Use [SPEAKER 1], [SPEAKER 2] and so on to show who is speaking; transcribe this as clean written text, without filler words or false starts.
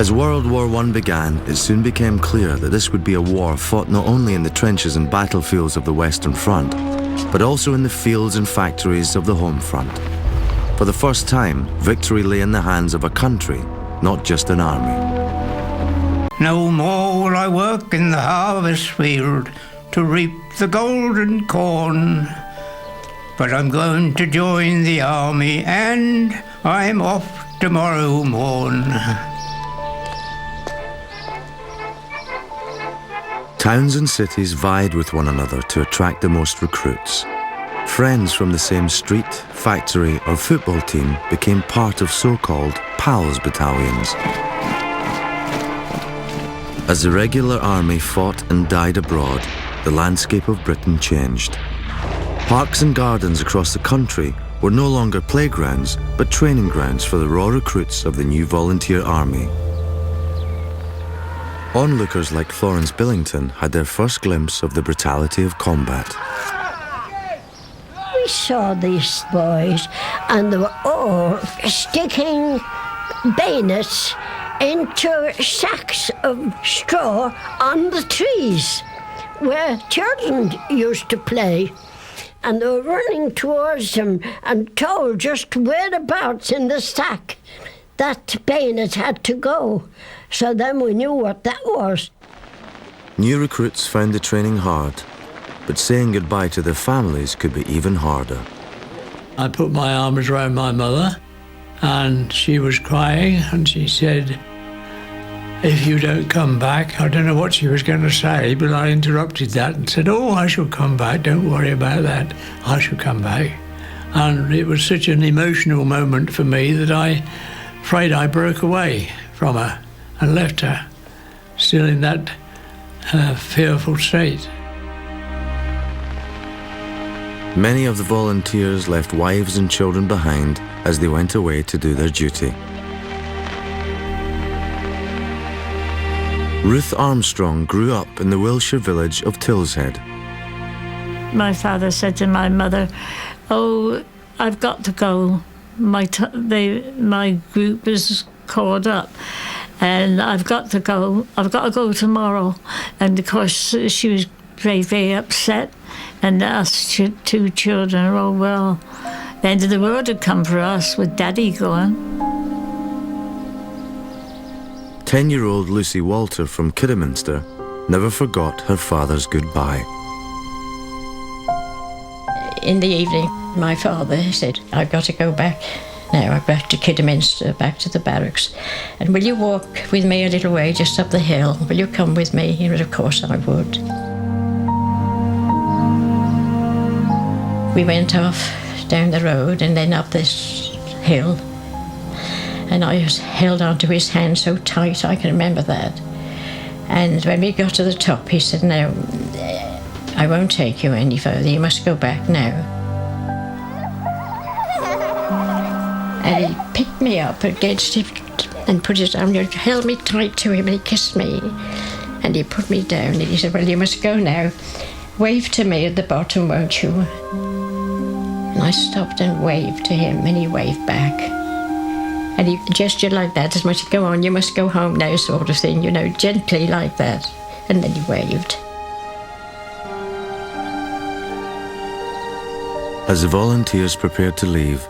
[SPEAKER 1] As World War I began, it soon became clear that this would be a war fought not only in the trenches and battlefields of the Western Front, but also in the fields and factories of the home front. For the first time, victory lay in the hands of a country, not just an army.
[SPEAKER 2] No more will I work in the harvest field to reap the golden corn, but I'm going to join the army and I'm off tomorrow morn.
[SPEAKER 1] Towns and cities vied with one another to attract the most recruits. Friends from the same street, factory or football team became part of so-called PALS battalions. As the regular army fought and died abroad, the landscape of Britain changed. Parks and gardens across the country were no longer playgrounds, but training grounds for the raw recruits of the new volunteer army. Onlookers like Florence Billington had their first glimpse of the brutality of combat.
[SPEAKER 3] We saw these boys and they were all sticking bayonets into sacks of straw on the trees where children used to play. And they were running towards them and told just whereabouts in the sack that bayonet had to go. So then we knew what that was.
[SPEAKER 1] New recruits found the training hard, but saying goodbye to their families could be even harder.
[SPEAKER 4] I put my arms around my mother and she was crying and she said, "If you don't come back," I don't know what she was going to say, but I interrupted that and said, "Oh, I shall come back, don't worry about that, I shall come back." And it was such an emotional moment for me that I'm afraid I broke away from her and left her, still in that fearful state.
[SPEAKER 1] Many of the volunteers left wives and children behind as they went away to do their duty. Ruth Armstrong grew up in the Wiltshire village of Tilshead.
[SPEAKER 5] My father said to my mother, "Oh, I've got to go. My group is called up and I've got to go. I've got to go tomorrow." And of course she was very, very upset. And us two children, oh well, the end of the world had come for us with Daddy gone.
[SPEAKER 1] 10-year-old Lucy Walter from Kidderminster never forgot her father's goodbye.
[SPEAKER 6] In the evening, my father said, "I've got to go back now. I'm back to Kidderminster, back to the barracks. And will you walk with me a little way just up the hill? Will you come with me?" And of course I would. We went off down the road and then up this hill. And I just held onto his hand so tight, I can remember that. And when we got to the top, he said, "No, I won't take you any further. You must go back now." And he picked me up against him and put his arm, held me tight to him, and he kissed me. And he put me down and he said, "Well, you must go now. Wave to me at the bottom, won't you?" And I stopped and waved to him, and he waved back. And he gestured like that, as much as, "Go on, you must go home now," sort of thing, you know, gently like that. And then he waved.
[SPEAKER 1] As the volunteers prepared to leave,